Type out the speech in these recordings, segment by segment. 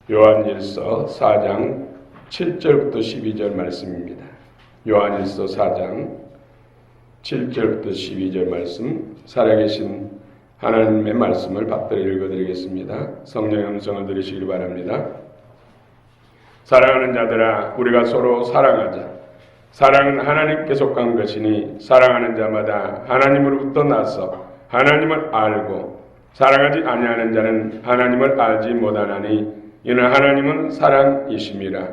요한일서 4장 7절부터 12절 말씀입니다. 요한일서 4장 7절부터 12절 말씀, 살아계신 하나님의 말씀을 받들어 읽어드리겠습니다. 성령의 음성을 들으시길 바랍니다. 사랑하는 자들아, 우리가 서로 사랑하자. 사랑은 하나님께 속한 것이니 사랑하는 자마다 하나님으로부터 나서 하나님을 알고 사랑하지 아니하는 자는 하나님을 알지 못하나니 이는 하나님은 사랑이심이라.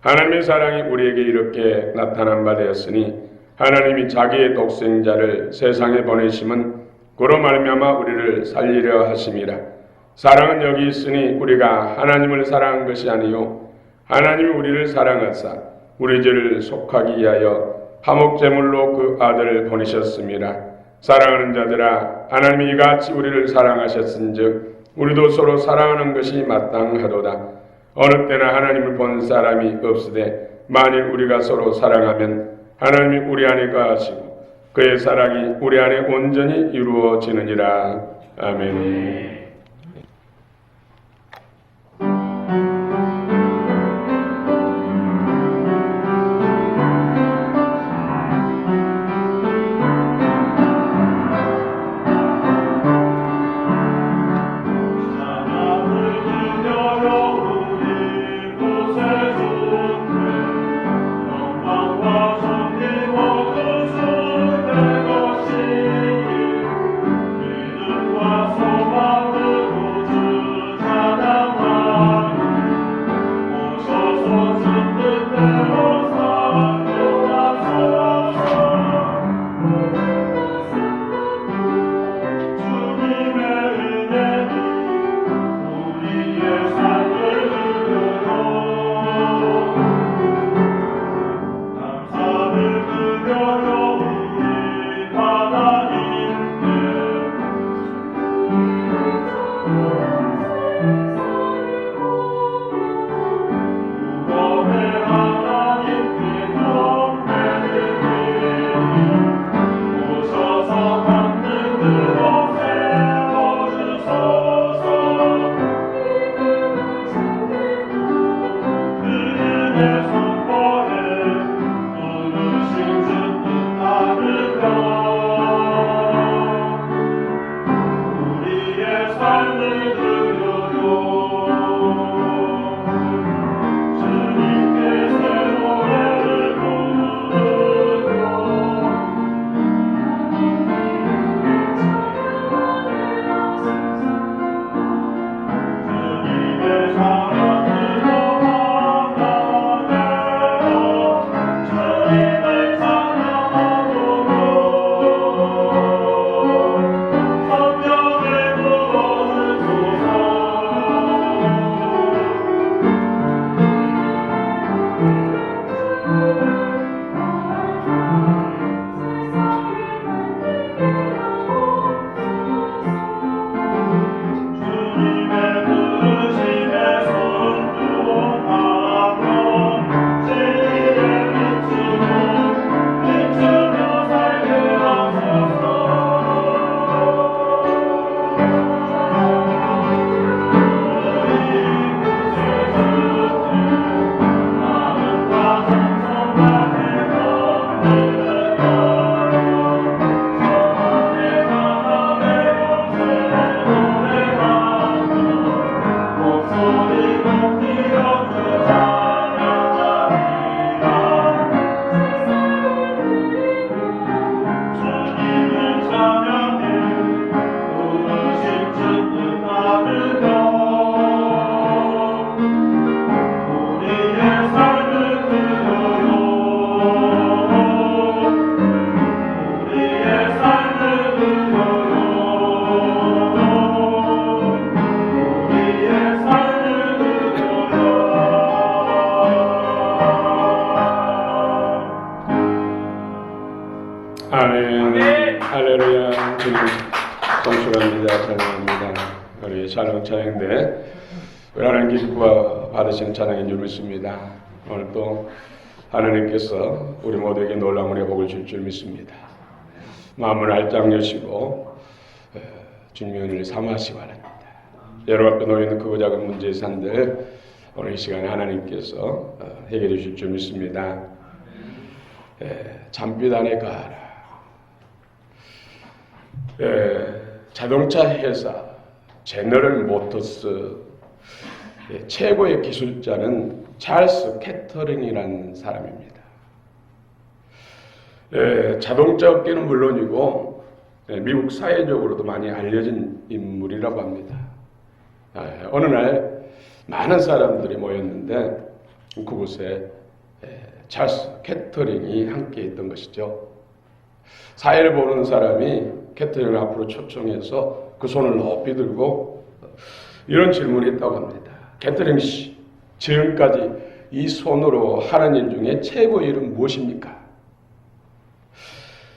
하나님의 사랑이 우리에게 이렇게 나타난 바 되었으니 하나님이 자기의 독생자를 세상에 보내심은 그로 말미암아 우리를 살리려 하심이라. 사랑은 여기 있으니 우리가 하나님을 사랑한 것이 아니요 하나님이 우리를 사랑하사 우리 죄를 속하기 위하여 화목제물로 그 아들을 보내셨습니다. 사랑하는 자들아, 하나님이 이같이 우리를 사랑하셨은즉 우리도 서로 사랑하는 것이 마땅하도다. 어느 때나 하나님을 본 사람이 없으되 만일 우리가 서로 사랑하면 하나님이 우리 안에 거하시고 그의 사랑이 우리 안에 온전히 이루어지느니라. 아멘. 아멘. 할렐루야. 주님 성수합니다. 찬양합니다. 우리 찬양대 우리 하나님 기뻐 받으시는 찬양인 줄 믿습니다. 오늘 또 하나님께서 우리 모두에게 놀라운 회복을 줄 줄 믿습니다. 마음을 알짝 여시고 주님의 은혜를 삼으시기 바랍니다. 여러분 앞에 놓여있는 크고 작은 문제의 산들 오늘 이 시간에 하나님께서 해결해 주실 줄 믿습니다. 잠빛 안에 가라. 자동차 회사 제너럴 모터스 최고의 기술자는 찰스 캐터링이라는 사람입니다. 자동차 업계는 물론이고 미국 사회적으로도 많이 알려진 인물이라고 합니다. 어느 날 많은 사람들이 모였는데 그곳에 찰스 캐터링이 함께 있던 것이죠. 사회를 보는 사람이 캐터링을 앞으로 초청해서 그 손을 높이 들고 이런 질문을 했다고 합니다. 캐터링 씨, 지금까지 이 손으로 하는 일 중에 최고의 일은 무엇입니까?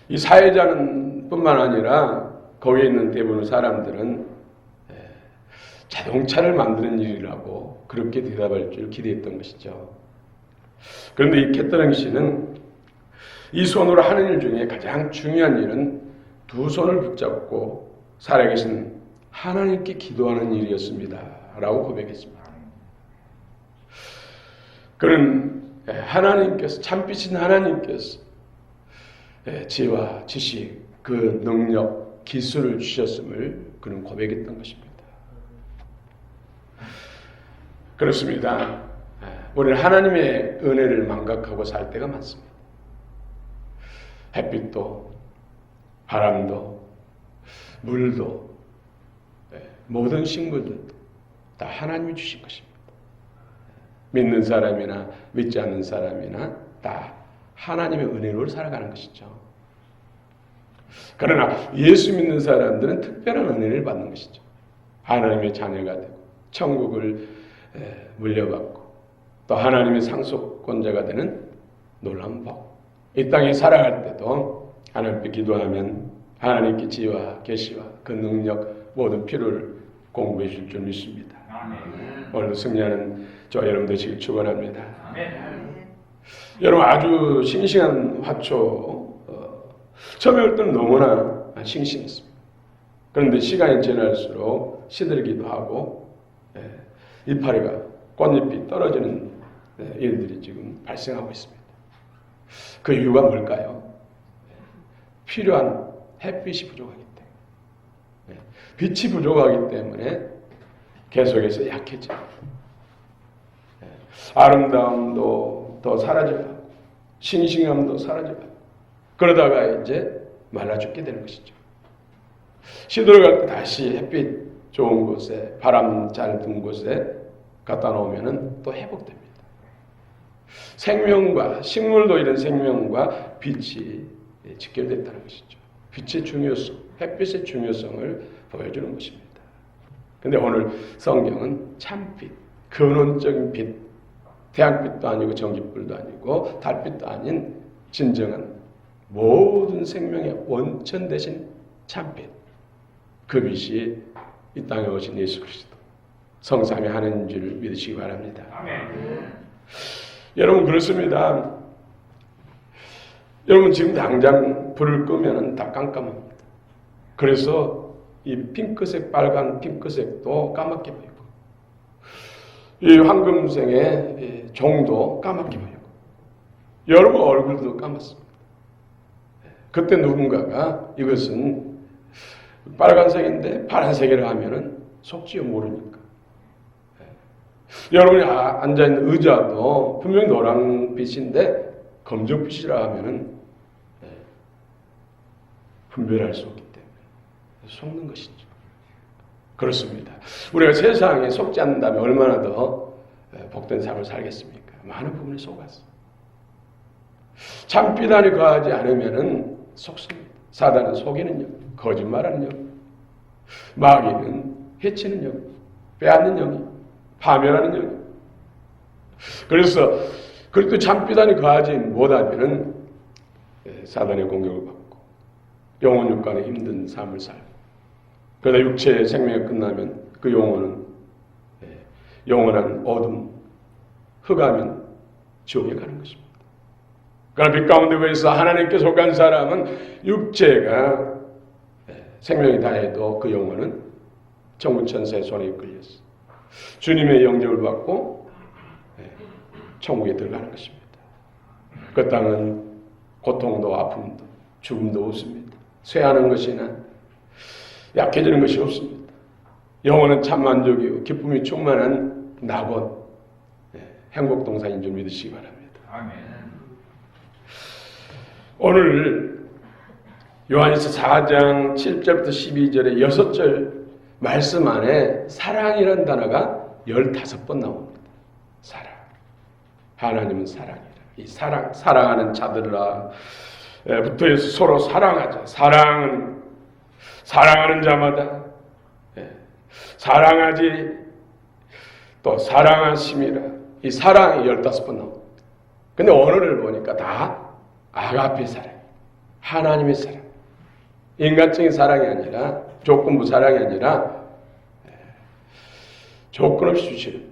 이 사회자는 뿐만 아니라 거기에 있는 대부분의 사람들은 자동차를 만드는 일이라고 그렇게 대답할 줄 기대했던 것이죠. 그런데 이 캐터링 씨는 이 손으로 하는 일 중에 가장 중요한 일은 두 손을 붙잡고 살아계신 하나님께 기도하는 일이었습니다. 라고 고백했습니다. 그는 하나님께서, 참빛인 하나님께서 지혜와 지식, 그 능력, 기술을 주셨음을 그는 고백했던 것입니다. 그렇습니다. 우리는 하나님의 은혜를 망각하고 살 때가 많습니다. 햇빛도, 바람도, 물도, 모든 식물들도 다 하나님이 주신 것입니다. 믿는 사람이나 믿지 않는 사람이나 다 하나님의 은혜로 살아가는 것이죠. 그러나 예수 믿는 사람들은 특별한 은혜를 받는 것이죠. 하나님의 자녀가 되고 천국을 물려받고 또 하나님의 상속권자가 되는 놀라운 복. 이 땅에 살아갈 때도 하나님께 기도하면 하나님께 지혜와 계시와 그 능력 모든 필요를 공부해 줄 줄 믿습니다. 오늘도 승리하는 저 여러분 되시길 축원합니다. 여러분 아주 싱싱한 화초 처음에 올 때는 너무나 싱싱했습니다. 그런데 시간이 지날수록 시들기도 하고 이파리가 꽃잎이 떨어지는 일들이 지금 발생하고 있습니다. 그 이유가 뭘까요? 필요한 햇빛이 부족하기 때문에 빛이 부족하기 때문에 계속해서 약해져요. 아름다움도 더 사라져가고 싱싱함도 사라져가고 그러다가 이제 말라 죽게 되는 것이죠. 시들어갈 때 다시 햇빛 좋은 곳에 바람 잘 든 곳에 갖다 놓으면 또 회복됩니다. 생명과 식물도 이런 생명과 빛이 직결됐다는 것이죠. 빛의 중요성, 햇빛의 중요성을 보여주는 것입니다. 근데 오늘 성경은 참빛, 근원적인 빛, 태양빛도 아니고 전기불도 아니고 달빛도 아닌 진정한 모든 생명의 원천 대신 참빛, 그 빛이 이 땅에 오신 예수 그리스도 성삼위 하나님인 줄 믿으시기 바랍니다. 아멘. 여러분 그렇습니다. 여러분 지금 당장 불을 끄면 다 깜깜합니다. 그래서 이 핑크색, 빨간 핑크색도 까맣게 보이고 이 황금색의 종도 까맣게 보이고 여러분 얼굴도 까맣습니다. 그때 누군가가 이것은 빨간색인데 파란색이라 하면은 속지어 모르니까. 여러분이 앉아있는 의자도 분명히 노란빛인데 검정빛이라 하면은 분별할 수 없기 때문에 속는 것이죠. 그렇습니다. 우리가 세상에 속지 않는다면 얼마나 더 복된 삶을 살겠습니까? 많은 부분에 속았어. 참빛 안에 거하지 않으면은 속습니다. 사단은 속이는 영, 거짓말하는 영, 마귀는 해치는 영, 빼앗는 영이, 파멸하는 영. 그래서 그렇게 참빛 안에 거하지 못하면은 사단의 공격을 받고 영혼 육간의 힘든 삶을 살고 그러다 육체의 생명이 끝나면 그 영혼은 영원한 어둠, 흑암인 지옥에 가는 것입니다. 그러나 빛 가운데 거해서 하나님께 속한 사람은 육체가 생명이 다해도 그 영혼은 천군천사의 손에 이끌렸어. 주님의 영접을 받고 천국에 들어가는 것입니다. 그 땅은 고통도 아픔도 죽음도 없습니다. 쇠하는 것이나 약해지는 것이 없습니다. 영혼은 참만족이요 기쁨이 충만한 낙원, 행복동산인 줄 믿으시기 바랍니다. 아멘. 오늘 요한일서 4장 7절부터 12절의 6절 말씀 안에 사랑이라는 단어가 15번 나옵니다. 사랑. 하나님은 사랑이라. 이 사랑하는 자들아 부터해서 서로 사랑하자. 사랑하는 자마다 사랑하지 또 사랑하심이라. 이 사랑이 15번 나옵니다. 근데 오늘을 보니까 다 아가페 사랑, 하나님의 사랑, 인간적인 사랑이 아니라 조건부 사랑이 아니라 조건 없이 주시는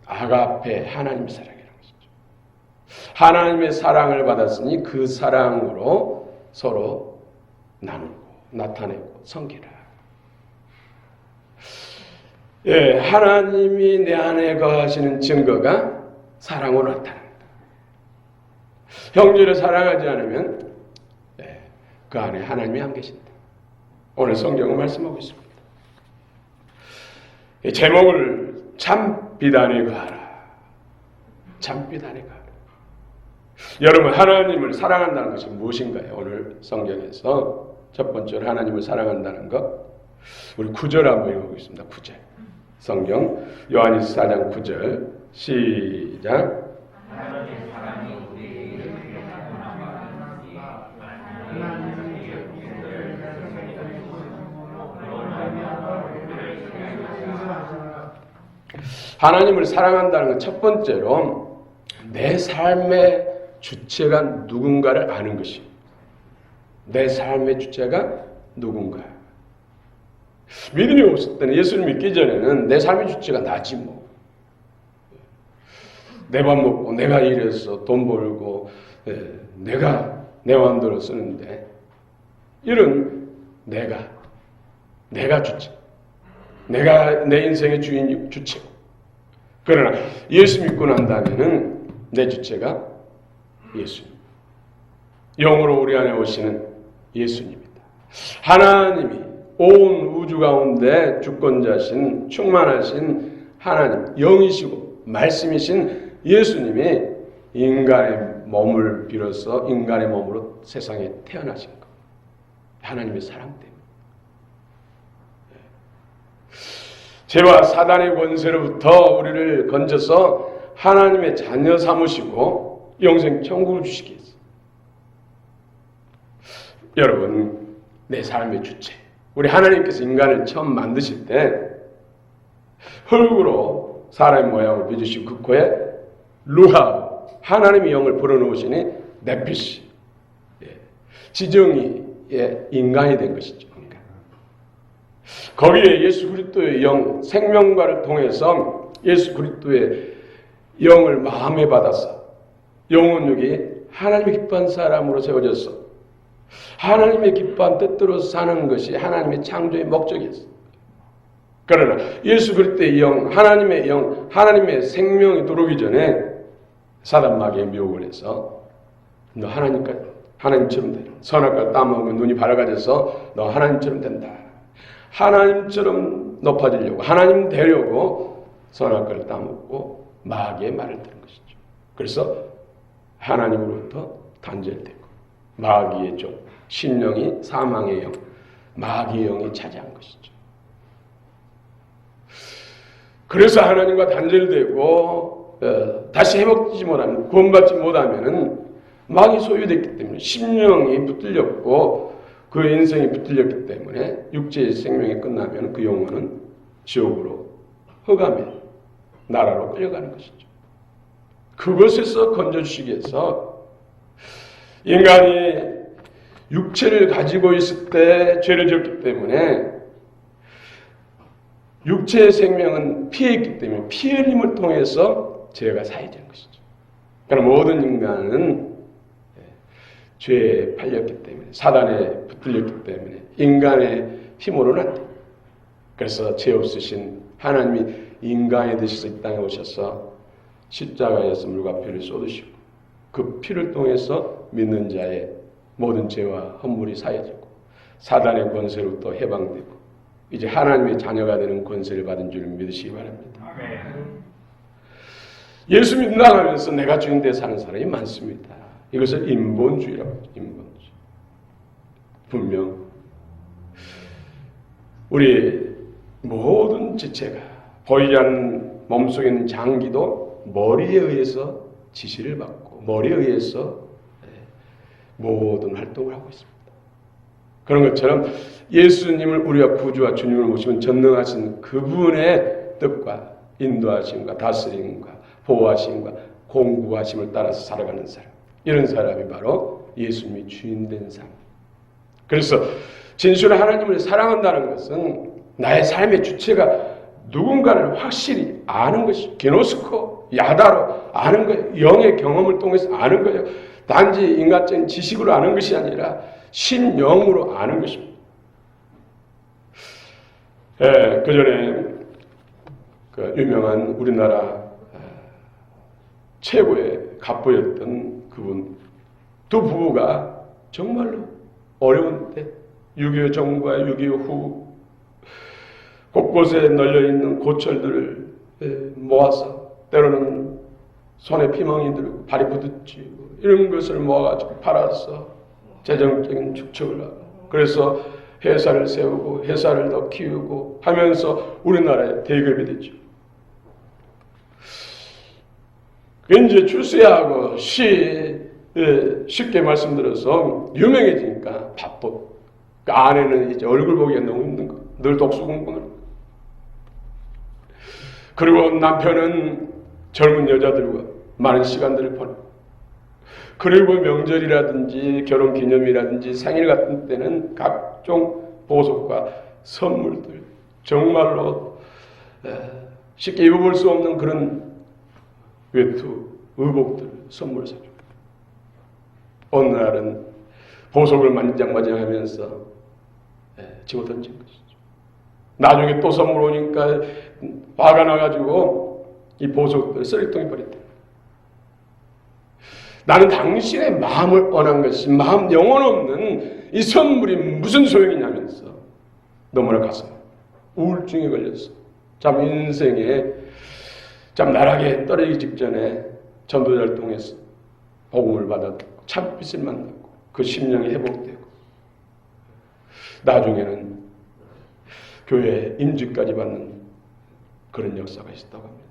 아가페 하나님의 사랑이라는 것이죠. 하나님의 사랑을 받았으니 그 사랑으로 서로 나누고 나타내고 섬기라. 하나님이 내 안에 거하시는 증거가 사랑으로 나타납니다. 형제를 사랑하지 않으면 그 안에 하나님이 안 계신다. 오늘 성경은 말씀하고 있습니다. 이 제목을 참 비단에 가라. 참 비단에 가라. 여러분, 하나님을 사랑한다는 것이 무엇인가요? 오늘 성경에서 첫 번째로 하나님을 사랑한다는 것, 우리 9절 한번 읽어보겠습니다. 9절. 성경 요한일서 4장 9절 시작. 하나님을 사랑한다는 건 첫 번째로 내 삶의 주체가 누군가를 아는 것입니다. 내 삶의 주체가 누군가. 믿음이 없을 때는, 예수를 믿기 전에는 내 삶의 주체가 나지 뭐. 내 밥 먹고 내가 일해서 돈 벌고 내가 내 마음대로 쓰는데 이런 내가 주체. 내가 내 인생의 주인이고 주체고. 그러나 예수 믿고 난 다음에는 내 주체가 예수님. 영으로 우리 안에 오시는 예수님입니다. 하나님이 온 우주 가운데 주권자신 충만하신 하나님, 영이시고 말씀이신 예수님이 인간의 몸을 빌어서 인간의 몸으로 세상에 태어나신 것. 하나님의 사랑 때문에. 죄와 사단의 권세로부터 우리를 건져서 하나님의 자녀 삼으시고 영생 천국을 주시기 위해서. 여러분, 내 삶의 주체. 우리 하나님께서 인간을 처음 만드실 때 흙으로 사람의 모양을 빚으시고 그 코에 루하, 하나님의 영을 불어넣으시니 네피시, 지정이 인간이 된 것이죠. 거기에 예수 그리스도의 영, 생명과를 통해서 예수 그리스도의 영을 마음에 받아서 영혼육이 하나님의 기뻐한 사람으로 세워졌어. 하나님의 기뻐한 뜻대로 사는 것이 하나님의 창조의 목적이었어. 그러나 예수 그리스도의 영, 하나님의 생명이 들어오기 전에 사단 마귀의 미혹을 해서 너 하나님처럼 되라. 선악과를 따먹으면 눈이 밝아져서 너 하나님처럼 된다. 하나님처럼 높아지려고, 하나님 되려고 선악과를 따먹고 마귀의 말을 들은 것이죠. 그래서 하나님으로부터 단절되고 마귀의 종, 신령이 사망의 영, 마귀의 영이 차지한 것이죠. 그래서 하나님과 단절되고 다시 회복되지 못하면, 구원받지 못하면은 마귀 소유됐기 때문에 심령이 붙들렸고 그 인생이 붙들렸기 때문에 육체의 생명이 끝나면 그 영혼은 지옥으로, 흑암의 나라로 끌려가는 것이죠. 그것에서 건져주시기 위해서 인간이 육체를 가지고 있을 때 죄를 지었기 때문에 육체의 생명은 피했기 때문에 피 흘림을 통해서 죄가 사해지는 것이죠. 그럼 모든 인간은 죄에 팔렸기 때문에, 사단에 붙들렸기 때문에 인간의 힘으로는 안 돼요. 그래서 죄 없으신 하나님이 인간이 되셔서 이 땅에 오셔서 십자가에서 물과 피를 쏟으시고 그 피를 통해서 믿는 자의 모든 죄와 허물이 사해지고 사단의 권세로부터 해방되고 이제 하나님의 자녀가 되는 권세를 받은 줄 믿으시기 바랍니다. 예수 믿는다 하면서 내가 주인 되 사는 사람이 많습니다. 이것을 인본주의라고 하죠. 인본주의. 분명 우리 모든 지체가 보이지 않는 몸속에 있는 장기도 머리에 의해서 지시를 받고 머리에 의해서 모든 활동을 하고 있습니다. 그런 것처럼 예수님을 우리가 구주와 주님을 모시면 전능하신 그분의 뜻과 인도하심과 다스림과 보호하심과 공구하심을 따라서 살아가는 사람, 이런 사람이 바로 예수님이 주인된 사람. 그래서 진실한 하나님을 사랑한다는 것은 나의 삶의 주체가 누군가를 확실히 아는 것이 게노스코, 야다로 아는 거예요. 영의 경험을 통해서 아는 거예요. 단지 인간적인 지식으로 아는 것이 아니라 신영으로 아는 것입니다. 그 전에 그 유명한 우리나라 최고의 갑부였던 그분 두 부부가 정말로 어려운 때 6.25 정부와 6.25 후 곳곳에 널려있는 고철들을 모아서 때로는 손에 피멍이 들고 발이 부딪히고 이런 것을 모아가지고 팔아서 재정적인 축적을 하고 그래서 회사를 세우고 회사를 더 키우고 하면서 우리나라의 대기업이 됐죠. 이제 출세하고 쉽게 말씀드려서 유명해지니까 바빠. 그 아내는 이제 얼굴 보기가 너무 힘든 거. 늘 독수 공부하는 거. 그리고 남편은 젊은 여자들과 많은 시간들을 보내고 그리고 명절이라든지 결혼기념이라든지 생일 같은 때는 각종 보석과 선물들 정말로 쉽게 입어볼 수 없는 그런 외투, 의복들을 선물을 사줘. 어느 날은 보석을 만장하면서 집어 던진 것이죠. 나중에 또 선물 오니까 화가 나가지고 이 보석들을 쓰레기통에 버렸다. 나는 당신의 마음을 원한 것이 마음 영혼 없는 이 선물이 무슨 소용이냐면서 너무나 가슴 우울증에 걸렸어. 참 인생에 참 나락에 떨어지기 직전에 전도자를 통해서 복음을 받았고 참빛을 만났고 그 심령이 회복되고 나중에는 교회 임직까지 받는 그런 역사가 있었다고 합니다.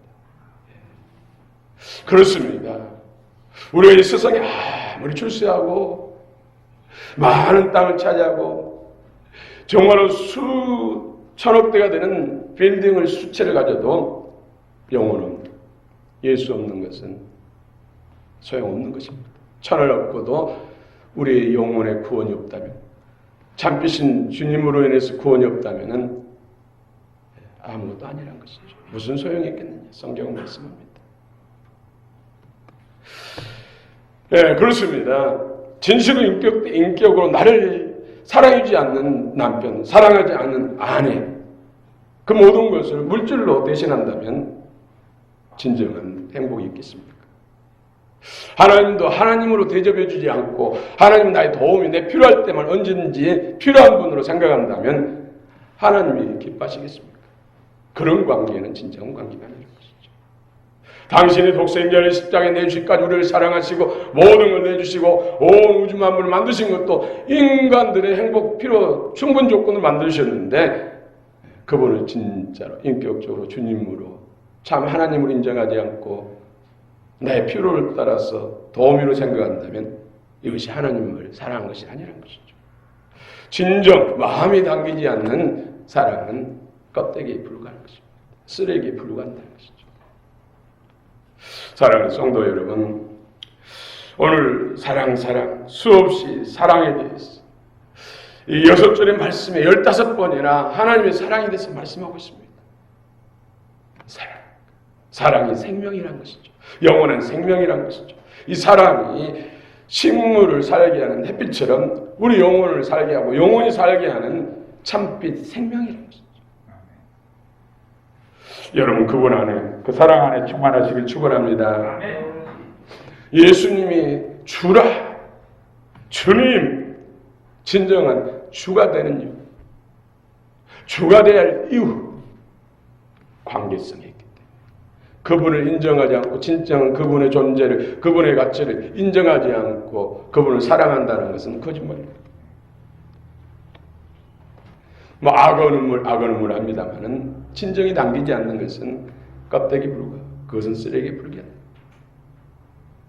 그렇습니다. 우리가 이 세상에 아무리 출세하고 많은 땅을 차지하고 정말로 수천억 대가 되는 빌딩을 수채를 가져도 영혼은 예수 없는 것은 소용없는 것입니다. 천을 얻고도 우리의 영혼의 구원이 없다면 참빛인 주님으로 인해서 구원이 없다면 아무것도 아니란 것이죠. 무슨 소용이 있겠느냐. 성경은 말씀합니다. 그렇습니다. 진실로 인격으로 나를 사랑하지 않는 남편, 사랑하지 않는 아내, 그 모든 것을 물질로 대신한다면 진정한 행복이 있겠습니까? 하나님도 하나님으로 대접해주지 않고 하나님 나의 도움이 내 필요할 때만 언제든지 필요한 분으로 생각한다면 하나님이 기뻐하시겠습니까? 그런 관계는 진정한 관계가 아니라는 것이죠. 당신이 독생자를 십자가에 내주시기까지 우리를 사랑하시고 모든 걸 내주시고 온 우주 만물을 만드신 것도 인간들의 행복 필요 충분 조건을 만드셨는데 그분을 진짜로 인격적으로 주님으로 참 하나님을 인정하지 않고 내 필요를 따라서 도우미로 생각한다면 이것이 하나님을 사랑한 것이 아니라는 것이죠. 진정 마음이 담기지 않는 사랑은 껍데기에 불과한 것입니다. 쓰레기에 불과한다는 것이죠. 사랑하는 성도 여러분, 오늘 사랑 수없이 사랑에 대해서 이 6절의 말씀에 15번이나 하나님의 사랑에 대해서 말씀하고 있습니다. 사랑이 생명이란 것이죠. 영원한 생명이란 것이죠. 이 사랑이 식물을 살게 하는 햇빛처럼 우리 영혼을 살게 하고 영혼이 살게 하는 참빛 생명이란 것이죠. 여러분 그분 안에, 그 사랑 안에 충만하시길 축원합니다. 예수님이 주라, 주님, 진정한 주가 되는 이유, 주가 되어야 할 이유, 관계성이 있기 때문에. 그분을 인정하지 않고 진정한 그분의 존재를, 그분의 가치를 인정하지 않고 그분을 사랑한다는 것은 거짓말입니다. 뭐 악어눈물 합니다만은 진정이 담기지 않는 것은 껍데기 불과, 그것은 쓰레기에 불과합니다.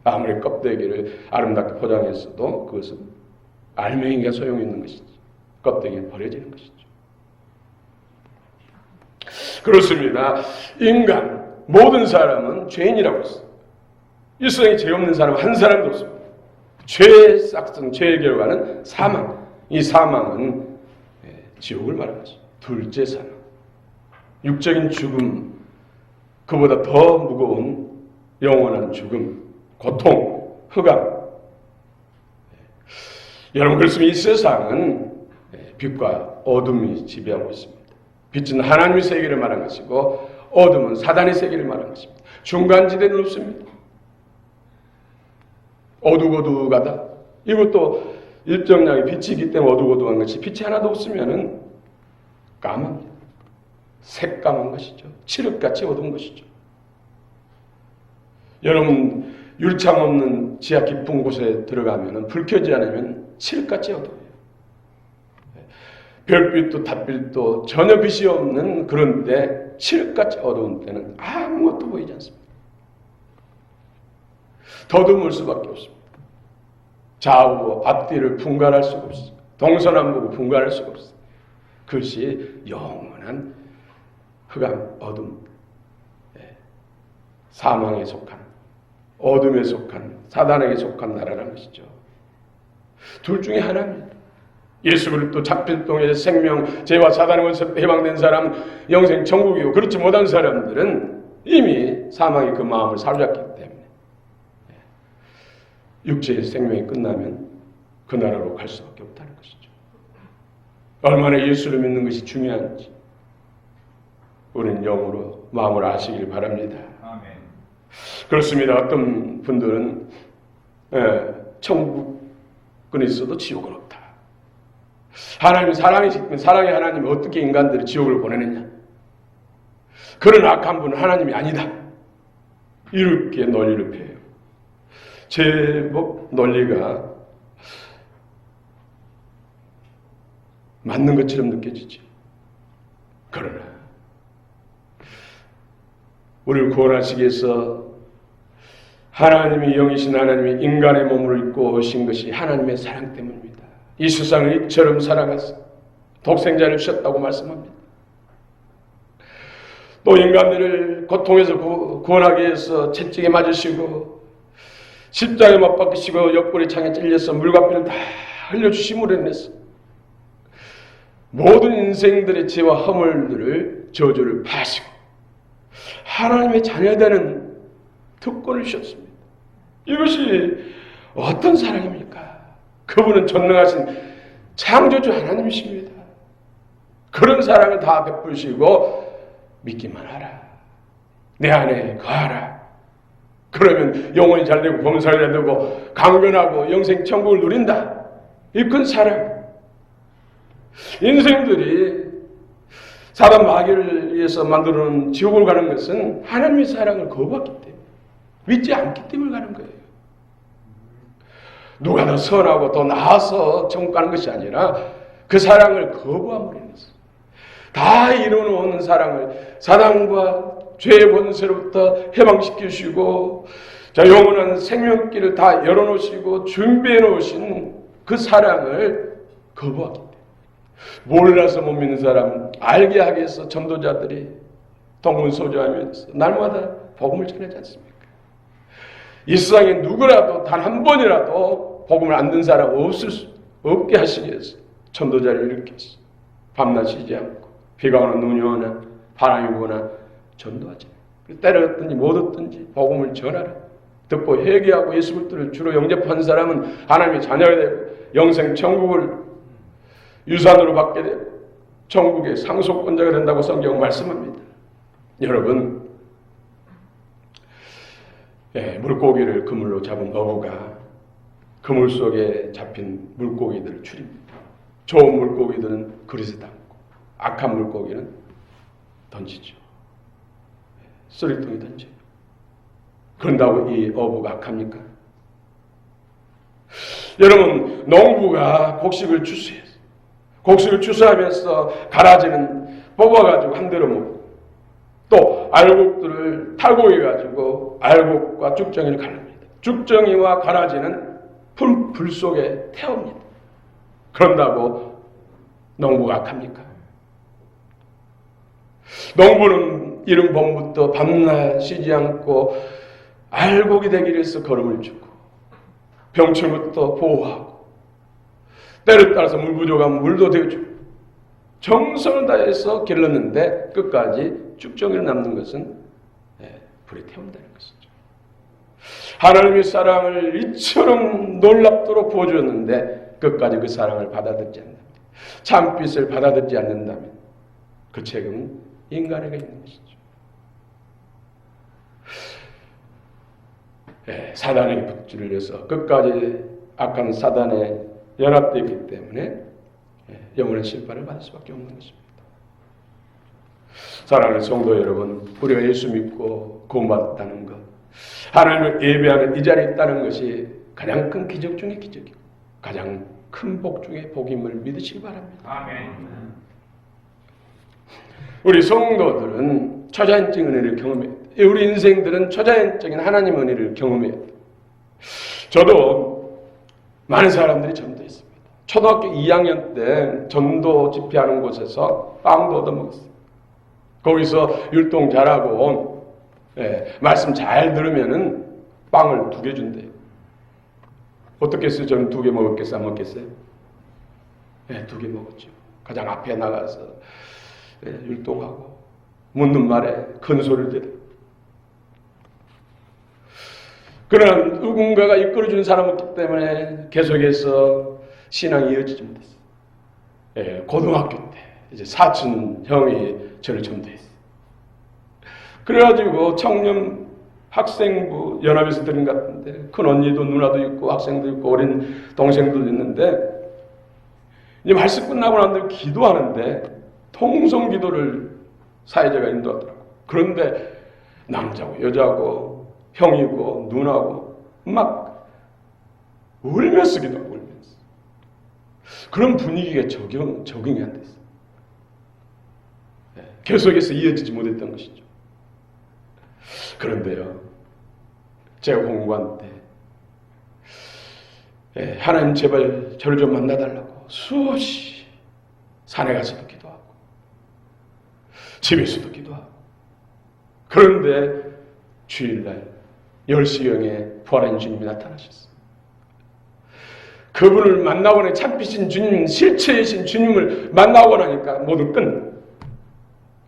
아무리 껍데기를 아름답게 포장했어도 그것은 알맹이가 소용이 있는 것이지, 껍데기는 버려지는 것이죠. 그렇습니다. 인간, 모든 사람은 죄인이라고 했어요. 이 세상에 죄 없는 사람 한 사람도 없습니다. 죄의 싹성, 죄의 결과는 사망. 이 사망은 지옥을 말하는 것이죠. 둘째 사망, 육적인 죽음, 그보다 더 무거운 영원한 죽음, 고통, 흑암. 여러분, 그렇습니다. 이 세상은 빛과 어둠이 지배하고 있습니다. 빛은 하나님의 세계를 말하는 것이고 어둠은 사단의 세계를 말하는 것입니다. 중간지대는 없습니다. 어두고두가다. 이것도 일정량의 빛이 있기 때문에 어두고두한 것이, 빛이 하나도 없으면은 까맣습니다. 새까만 것이죠. 칠흑같이 어두운 것이죠. 여러분, 율창 없는 지하 깊은 곳에 들어가면은 불 켜지 않으면 칠흑같이 어두워요. 별빛도 닷빛도 전혀 빛이 없는 그런 데, 칠흑같이 어두운 때는 아무것도 보이지 않습니다. 더듬을 수밖에 없습니다. 좌우 앞뒤를 분간할 수가 없어요. 동서남북을 분간할 수가 없어요. 그것이 영원한 흑암, 어둠, 사망에 속한, 어둠에 속한, 사단에게 속한 나라라는 것이죠. 둘 중에 하나입니다. 예수 그리스도 잡힐동의 생명, 죄와 사단의 원수로 해방된 사람, 영생 천국이고, 그렇지 못한 사람들은 이미 사망이 그 마음을 사로잡기 때문에 육체의 생명이 끝나면 그 나라로 갈 수밖에 없다는 것이죠. 얼마나 예수를 믿는 것이 중요한지 우리는 영으로 마음을 아시길 바랍니다. 아멘. 그렇습니다. 어떤 분들은 천국은 있어도 지옥은 없다. 하나님이 사랑이시면 사랑의 하나님이 어떻게 인간들을 지옥을 보내느냐, 그런 악한 분은 하나님이 아니다, 이렇게 논리를 펴요. 제법 논리가 맞는 것처럼 느껴지지. 그러나 우리를 구원하시기 위해서 하나님이 영이신 하나님이 인간의 몸을 입고 오신 것이 하나님의 사랑 때문입니다. 이 세상을 이처럼 사랑하사 독생자를 주셨다고 말씀합니다. 또 인간들을 고통에서 구원하기 위해서 채찍에 맞으시고 십자가에 못 박히시고 옆구리 창에 찔려서 물과 피를 다 흘려주심으로 인해서 모든 인생들의 죄와 허물들을 저주를 파시고 하나님의 자녀되는 특권을 주셨습니다. 이것이 어떤 사랑입니까? 그분은 전능하신 창조주 하나님이십니다. 그런 사랑을 다 베푸시고 믿기만 하라, 내 안에 거하라. 그러면 영혼이 잘되고 범사가 잘되고 강건하고 영생 천국을 누린다. 이 큰 사랑. 인생들이 사단 마귀를 위해서 만들어놓은 지옥을 가는 것은 하나님의 사랑을 거부했기 때문에, 믿지 않기 때문에 가는 거예요. 누가 더 선하고 더 나아서 천국 가는 것이 아니라 그 사랑을 거부함으로 인해서, 다 이루어놓은 사랑을 사단과 죄의 권세로부터 해방시키시고 자 영원한 생명길을 다 열어놓으시고 준비해 놓으신 그 사랑을 거부하기 때문에, 몰라서 못 믿는 사람 알게 하기 위해서 전도자들이 동문소주하면서 날마다 복음을 전하지 않습니까? 이 세상에 누구라도 단 한 번이라도 복음을 안 듣는 사람 없게 하시기 위해서 전도자를 일으켰어. 밤낮 쉬지 않고 비가 오나 눈이 오나 바람이 부거나 전도하지. 때렸든지 못 얻든지 복음을 전하라. 듣고 회개하고 예수 그리스도를 주로 영접한 사람은 하나님의 자녀가 되고 영생 천국을 유산으로 받게 되고 천국의 상속권자가 된다고 성경은 말씀합니다. 여러분, 물고기를 그물로 잡은 어부가 그물 속에 잡힌 물고기들을 추립니다. 좋은 물고기들은 그릇에 담고 악한 물고기는 던지죠. 쓰레기통에 던져요. 그런다고 이 어부가 악합니까? 여러분, 농부가 곡식을 추수해서 곡식을 추수하면서 가라지는 뽑아가지고 한 대로 먹고 또 알곡들을 탈곡해가지고 알곡과 죽정이를 갈릅니다. 죽정이와 가라지는 불 속에 태웁니다. 그런다고 농부가 악합니까? 농부는 이른 봄부터 밤낮 쉬지 않고 알곡이 되기 위해서 걸음을 주고 병충부터 보호하고 때를 따라서 물 부족하면 물도 대주고 정성을 다해서 길렀는데 끝까지 쭉정이로 남는 것은 불에 태운다는 것이죠. 하나님의 사랑을 이처럼 놀랍도록 부어주었는데 끝까지 그 사랑을 받아들이지 않는다면, 참빛을 받아들이지 않는다면 그 책임은 인간에게 있는 것이죠. 사단에게 붙들려서 끝까지 악한 사단에 연합되기 때문에 영원한 심판을 받을 수밖에 없는 것입니다. 사랑하는 성도 여러분, 우리가 예수 믿고 구원받았다는 것, 하나님을 예배하는 이 자리에 있다는 것이 가장 큰 기적 중의 기적이고 가장 큰 복 중의 복임을 믿으시기 바랍니다. 아멘. 우리 성도들은 초자연적인 은혜를 경험해야 돼. 우리 인생들은 초자연적인 하나님 은혜를 경험해야 돼. 저도 많은 사람들이 전도했습니다. 초등학교 2학년 때 전도 집회하는 곳에서 빵도 얻어먹었어요. 거기서 율동 잘하고 말씀 잘 들으면은 빵을 2개 준대요. 어떻겠어요? 저는 2개 먹었겠어요? 안 먹겠어요? 2개 먹었죠. 가장 앞에 나가서 율동하고 묻는 말에 큰 소리를 들어요. 그러나 누군가가 이끌어주는 사람이 없기 때문에 계속해서 신앙이 이어지지 못했어요. 고등학교 때 이제 사촌 형이 저를 전도했어요. 그래가지고 청년 학생부 연합에서 들은 것 같은데 큰 언니도 누나도 있고 학생도 있고 어린 동생도 있는데 이제 말씀 끝나고 난 뒤에 기도하는데 통성 기도를 사회자가 인도하더라고. 그런데 남자고 여자고 형이고 누나고 막 울면서 기도하고 울면서 그런 분위기가 적응이 안 됐어요. 계속해서 이어지지 못했던 것이죠. 그런데요, 제가 공부한 때 하나님 제발 저를 좀 만나달라고 수없이 산에 가서도 기도하고 집에서도 기도하고 그런데 주일날 10시경에 부활한 주님이 나타나셨어요. 그분을 만나고 나니 참빛인 주님, 실체이신 주님을 만나고 나니까 모든 끝.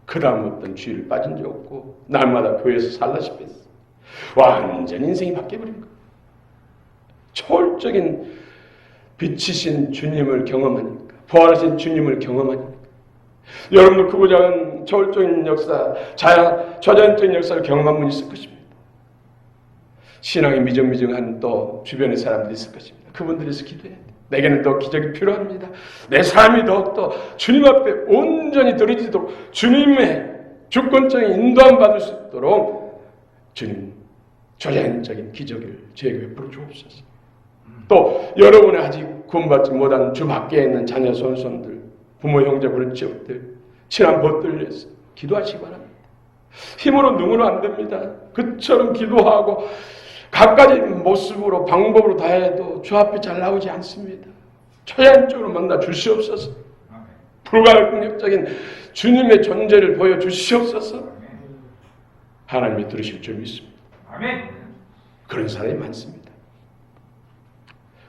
그 다음부터는 주일 빠진 적 없고 날마다 교회에서 살다시피 했어요. 완전히 인생이 바뀌어버린 거예요. 초월적인 빛이신 주님을 경험하니까, 부활하신 주님을 경험하니까 여러분도 그보다는 초월적인 역사, 초자연적인 역사를 경험한 분이 있을 것입니다. 신앙이 미정미정한 또 주변의 사람들이 있을 것입니다. 그분들에서 기도해야 돼요. 내게는 더 기적이 필요합니다. 내 삶이 더욱더 주님 앞에 온전히 드러지도록 주님의 주권적인 인도함 받을 수 있도록 주님 초자연적인 기적을 저에게 베풀어 주옵소서. 또 여러분의 아직 구원받지 못한 주 밖에 있는 자녀 손손들, 부모 형제 부르치옵들, 친한 벗들 위해서 기도하시기 바랍니다. 힘으로 능으로 안 됩니다. 그처럼 기도하고 각가지 모습으로 방법으로 다 해도 주 앞에 잘 나오지 않습니다. 초자연적으로 만나 주시옵소서. 불가능적인 주님의 존재를 보여주시옵소서. 하나님이 들으실 줄 믿습니다. 그런 사람이 많습니다.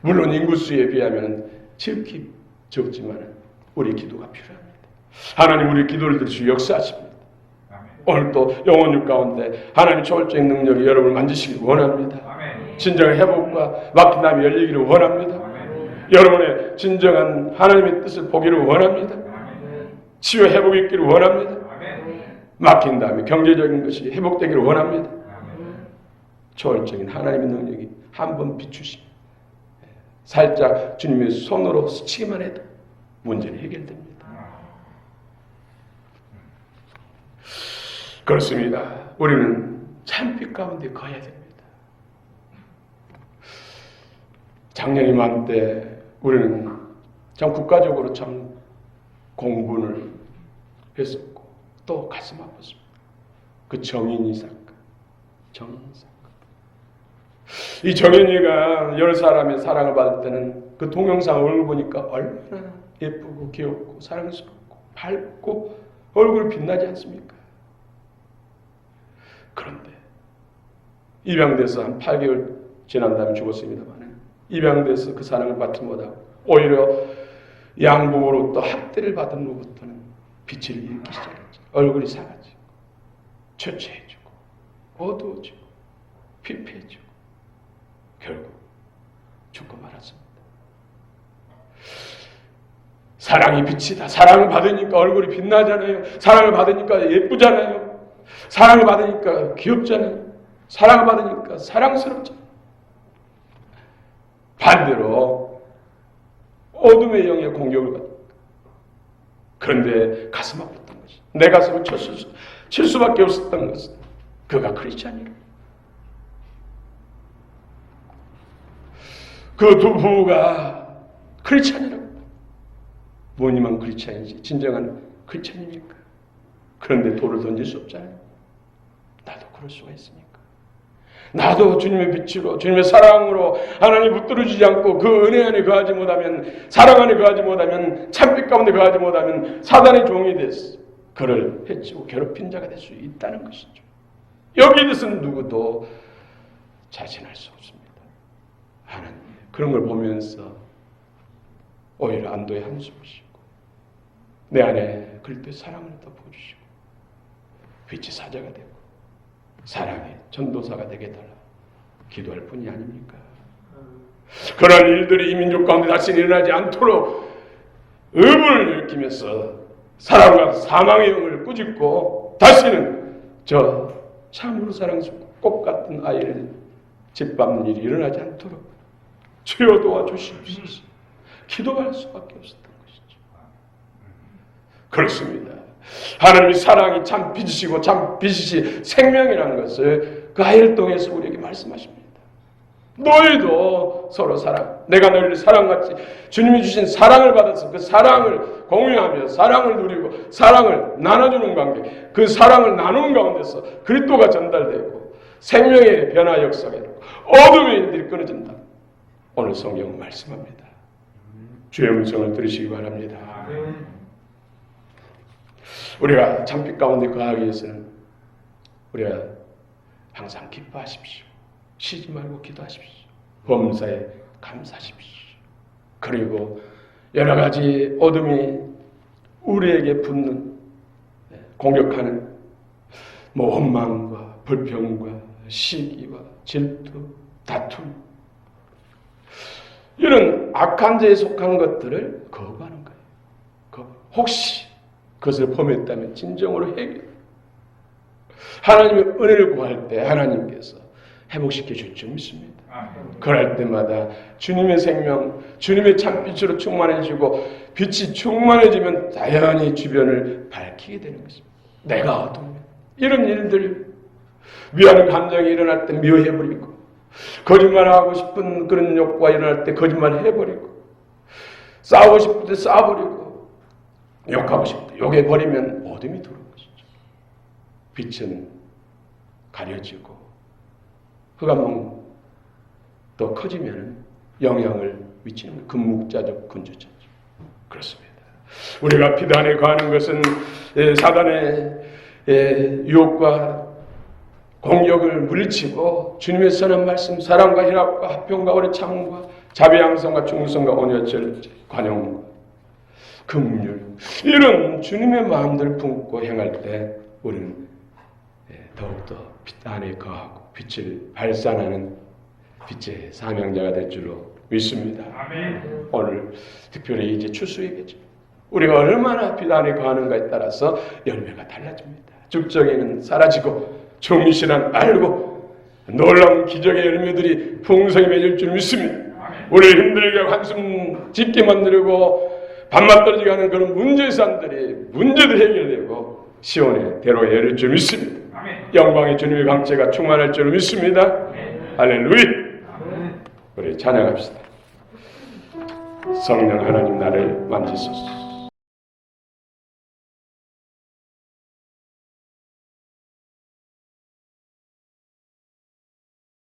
물론 인구수에 비하면 지극히 적지만 우리 기도가 필요합니다. 하나님 우리 기도를 들으시고 역사하십니다. 오늘 또 영혼육 가운데 하나님의 초월적인 능력이 여러분을 만지시길 원합니다. 진정한 회복과 막힌 담이 열리기를 원합니다. 여러분의 진정한 하나님의 뜻을 보기를 원합니다. 치유 회복이 있기를 원합니다. 막힌 다음에 경제적인 것이 회복되기를 원합니다. 초월적인 하나님의 능력이 한번 비추시면 살짝 주님의 손으로 스치기만 해도 문제는 해결됩니다. 그렇습니다. 우리는 참빛 가운데 거해야 됩니다. 작년 이맘때 우리는 참 국가적으로 참 공분을 했었고 또 가슴 아팠습니다. 그 정인이 사건. 이 정인이가 10사람의 사랑을 받을 때는 그 동영상 얼굴 보니까 얼마나 예쁘고 귀엽고 사랑스럽고 밝고 얼굴이 빛나지 않습니까? 그런데 입양돼서 한 8개월 지난 다음에 죽었습니다만 입양돼서 그 사랑을 받지 못하고 오히려 양부모로부터 학대를 받은 후부터는 빛을 잃기 시작했죠. 얼굴이 사라지고 초췌해지고 어두워지고 피폐해지고 결국 죽고 말았습니다. 사랑이 빛이다. 사랑을 받으니까 얼굴이 빛나잖아요. 사랑을 받으니까 예쁘잖아요. 사랑을 받으니까 귀엽잖아요. 사랑을 받으니까 사랑스럽잖아요. 반대로 어둠의 영의 공격을 받으니까 그런데 가슴 아팠던 것이 내 가슴을 칠 수밖에 없었던 것은 그가 크리스찬이라. 그 두 부부가 크리스찬이라고. 뭐니만 크리스찬이지 진정한 크리스찬입니까? 그런데 돌을 던질 수 없잖아요. 나도 그럴 수가 있으니까. 나도 주님의 빛으로 주님의 사랑으로 하나님 붙들어주지 않고 그 은혜 안에 거하지 못하면 사랑 안에 거하지 못하면 참빛 가운데 거하지 못하면 사단의 종이 됐어. 그를 해치고 괴롭힌 자가 될 수 있다는 것이죠. 여기에 대해서는 누구도 자신할 수 없습니다. 하나님 그런 걸 보면서 오히려 안도의 한숨을 쉬고 내 안에 그럴 때 사랑을 덮어주시고 빛이 사자가 되고 사랑의 전도사가 되게 달라 기도할 뿐이 아닙니까? 그런 일들이 이 민족 가운데 다시 일어나지 않도록 의문을 일으키면서 사랑과 사망의 영을 꾸짖고 다시는 저 참으로 사랑스럽고 꽃 같은 아이를 짓밟는 일이 일어나지 않도록 주여 도와주시옵소서. 기도할 수밖에 없었던 것이죠. 그렇습니다. 하나님의 사랑이 참 빛이시고 참 빛이시 생명이라는 것을 그 아이를 통해서 우리에게 말씀하십니다. 너희도 서로 사랑, 내가 너희를 사랑같이 주님이 주신 사랑을 받아서 그 사랑을 공유하며 사랑을 누리고 사랑을 나눠주는 관계, 그 사랑을 나누는 가운데서 그리스도가 전달되고 생명의 변화 역사가 있고 어둠의 일들이 끊어진다. 오늘 성경은 말씀합니다. 주의 음성을 들으시기 바랍니다. 우리가 참빛 가운데 거하기 위해서는 우리가 항상 기뻐하십시오. 쉬지 말고 기도하십시오. 범사에 감사하십시오. 그리고 여러 가지 어둠이 우리에게 붙는 공격하는 원망과 불평과 시기와 질투, 다툼 이런 악한 죄에 속한 것들을 거부하는 거예요. 혹시 그것을 범했다면 진정으로 해결. 하나님의 은혜를 구할 때 하나님께서 회복시켜 줄 줄 믿습니다. 그럴 때마다 주님의 생명, 주님의 참빛으로 충만해지고 빛이 충만해지면 자연히 주변을 밝히게 되는 것입니다. 내가 어두우면 이런 일들 미워하는 감정이 일어날 때 미워해버리고 거짓말하고 싶은 그런 욕구가 일어날 때 거짓말해버리고 싸우고 싶을 때 싸워버리고 욕하고 싶을 때 욕해버리면 어둠이 들어오는 것이죠. 빛은 가려지고 흑암은 더 커지면 영향을 미치는 금묵자적 근주자죠. 그렇습니다. 우리가 비단에 거하는 것은 사단의 유혹과 공격을 물리치고 주님의 선한 말씀, 사랑과 희락과 화평과 오래 참음과 자비 양성과 충성과 온유와 절제, 관용과 긍휼 이런 주님의 마음들을 품고 행할 때 우리는 더욱더 빛 안에 거하고 빛을 발산하는 빛의 사명자가 될 줄로 믿습니다. 아멘. 오늘 특별히 이제 추수이겠죠. 우리가 얼마나 빛 안에 거하는가에 따라서 열매가 달라집니다. 죽정에는 사라지고 종신은 알고 놀라운 기적의 열매들이 풍성히 맺을 줄 믿습니다. 우리를 힘들게 한숨 짓게 만들고 밥맛 떨어지게 하는 그런 문제들 해결되고 시온의 대로에 이를 줄 믿습니다. 영광의 주님의 강체가 충만할 줄 믿습니다. 할렐루야. 우리 찬양합시다. 성령 하나님 나를 만지소서.